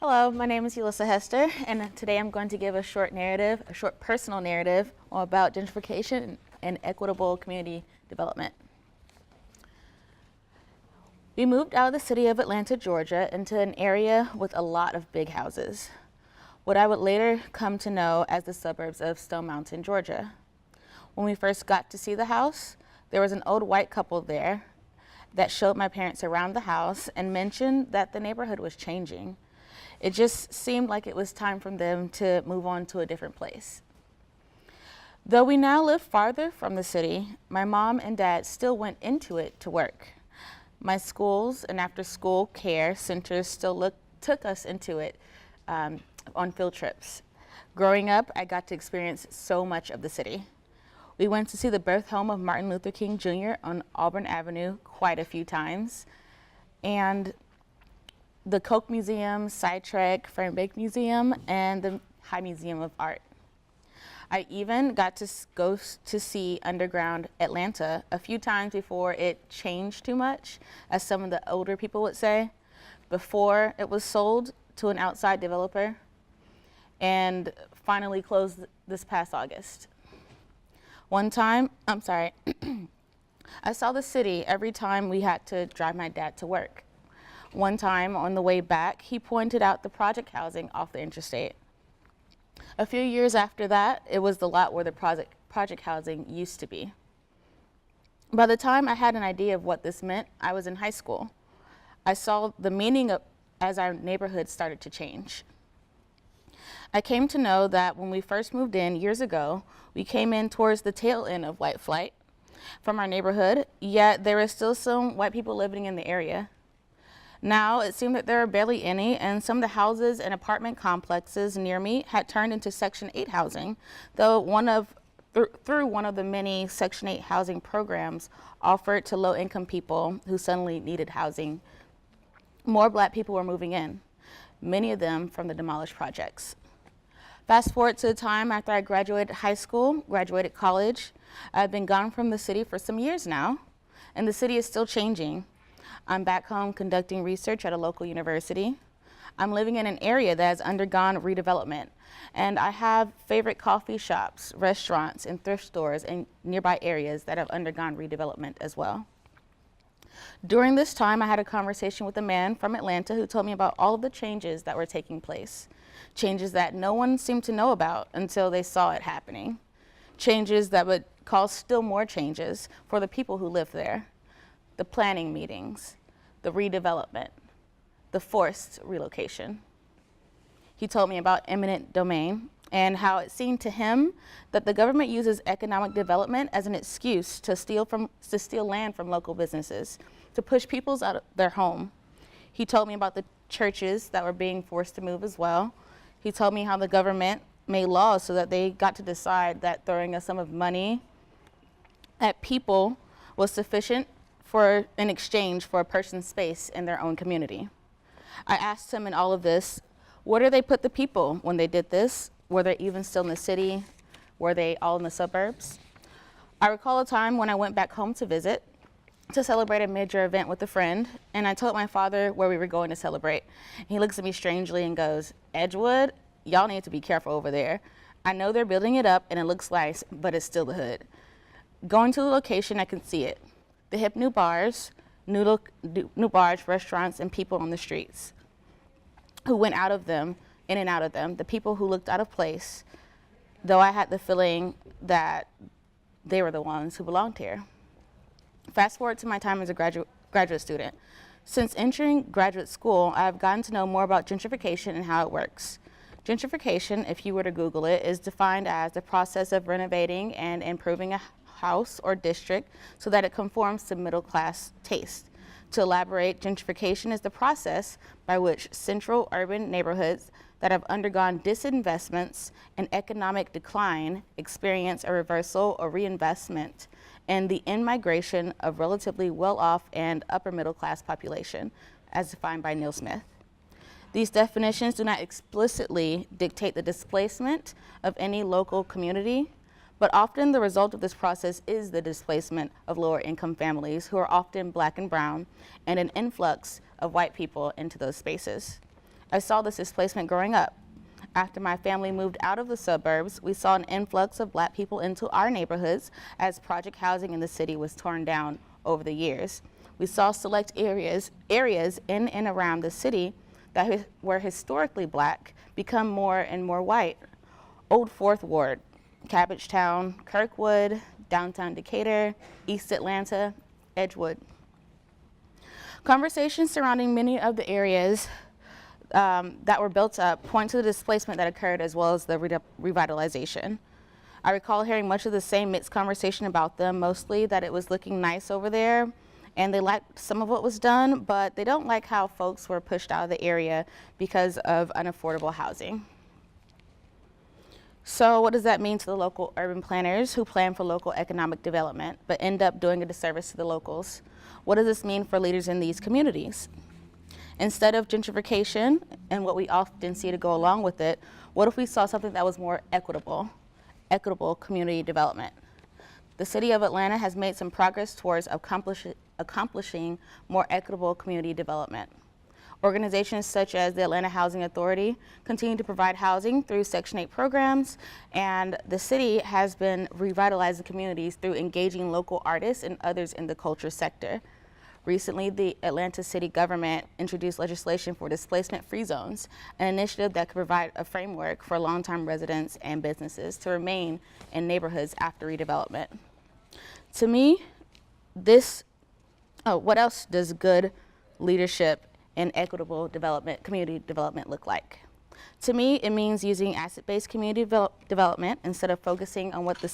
Hello, my name is Ulyssa Hester, and today I'm going to give a short personal narrative about gentrification and equitable community development. We moved out of the city of Atlanta, Georgia, into an area with a lot of big houses, what I would later come to know as the suburbs of Stone Mountain, Georgia. When we first got to see the house, there was an old white couple there that showed my parents around the house and mentioned that the neighborhood was changing. It just seemed like it was time for them to move on to a different place. Though we now live farther from the city, my mom and dad still went into it to work. My schools and after-school care centers still took us into it on field trips. Growing up, I got to experience so much of the city. We went to see the birth home of Martin Luther King Jr. on Auburn Avenue quite a few times, and the Koch Museum, Sidetrack, Fernbake Museum, and the High Museum of Art. I even got to go to see underground Atlanta a few times before it changed too much, as some of the older people would say, before it was sold to an outside developer and finally closed this past August. I saw the city every time we had to drive my dad to work. One time on the way back, he pointed out the project housing off the interstate. A few years after that, it was the lot where the project housing used to be. By the time I had an idea of what this meant, I was in high school. I saw the meaning of as our neighborhood started to change. I came to know that when we first moved in years ago, we came in towards the tail end of white flight from our neighborhood, yet there were still some white people living in the area. Now it seemed that there are barely any, and some of the houses and apartment complexes near me had turned into Section 8 housing, though through one of the many Section 8 housing programs offered to low-income people who suddenly needed housing. More Black people were moving in, many of them from the demolished projects. Fast forward to the time after I graduated high school, graduated college. I've been gone from the city for some years now, and the city is still changing. I'm back home conducting research at a local university. I'm living in an area that has undergone redevelopment, and I have favorite coffee shops, restaurants, and thrift stores in nearby areas that have undergone redevelopment as well. During this time, I had a conversation with a man from Atlanta who told me about all of the changes that were taking place, changes that no one seemed to know about until they saw it happening, changes that would cause still more changes for the people who live there. The planning meetings, the redevelopment, the forced relocation. He told me about eminent domain and how it seemed to him that the government uses economic development as an excuse to steal land from local businesses, to push people out of their home. He told me about the churches that were being forced to move as well. He told me how the government made laws so that they got to decide that throwing a sum of money at people was sufficient in exchange for a person's space in their own community. I asked him in all of this, where did they put the people when they did this? Were they even still in the city? Were they all in the suburbs? I recall a time when I went back home to visit to celebrate a major event with a friend, and I told my father where we were going to celebrate. He looks at me strangely and goes, "Edgewood, y'all need to be careful over there. I know they're building it up and it looks nice, but it's still the hood." Going to the location, I can see it. The hip new bars, restaurants, and people on the streets who went out of them, in and out of them, the people who looked out of place, though I had the feeling that they were the ones who belonged here. Fast forward to my time as a graduate student. Since entering graduate school, I have gotten to know more about gentrification and how it works. Gentrification, if you were to Google it, is defined as the process of renovating and improving a house or district so that it conforms to middle-class taste. To elaborate, gentrification is the process by which central urban neighborhoods that have undergone disinvestments and economic decline experience a reversal or reinvestment in the in-migration of relatively well-off and upper middle-class population, as defined by Neil Smith. These definitions do not explicitly dictate the displacement of any local community, but often the result of this process is the displacement of lower income families who are often Black and brown, and an influx of white people into those spaces. I saw this displacement growing up. After my family moved out of the suburbs, we saw an influx of Black people into our neighborhoods as project housing in the city was torn down over the years. We saw select areas in and around the city that were historically Black become more and more white. Old Fourth Ward, Cabbagetown, Kirkwood, downtown Decatur, East Atlanta, Edgewood. Conversations surrounding many of the areas that were built up point to the displacement that occurred as well as the revitalization. I recall hearing much of the same mixed conversation about them, mostly that it was looking nice over there and they liked some of what was done, but they don't like how folks were pushed out of the area because of unaffordable housing. So what does that mean to the local urban planners who plan for local economic development but end up doing a disservice to the locals? What does this mean for leaders in these communities? Instead of gentrification and what we often see to go along with it, what if we saw something that was more equitable community development? The city of Atlanta has made some progress towards accomplishing more equitable community development. Organizations such as the Atlanta Housing Authority continue to provide housing through Section 8 programs, and the city has been revitalizing communities through engaging local artists and others in the culture sector. Recently, the Atlanta city government introduced legislation for displacement-free zones, an initiative that could provide a framework for long-term residents and businesses to remain in neighborhoods after redevelopment. To me, what else does good leadership and equitable development, community development look like? To me, it means using asset-based community development instead of focusing on what the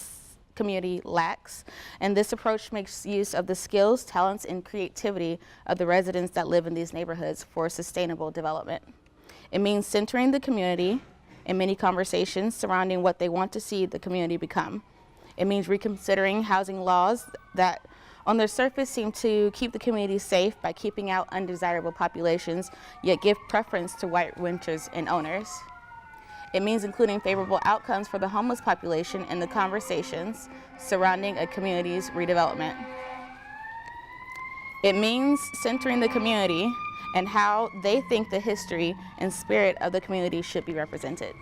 community lacks, and this approach makes use of the skills, talents, and creativity of the residents that live in these neighborhoods for sustainable development. It means centering the community in many conversations surrounding what they want to see the community become. It means reconsidering housing laws that on their surface seem to keep the community safe by keeping out undesirable populations, yet give preference to white renters and owners. It means including favorable outcomes for the homeless population in the conversations surrounding a community's redevelopment. It means centering the community and how they think the history and spirit of the community should be represented.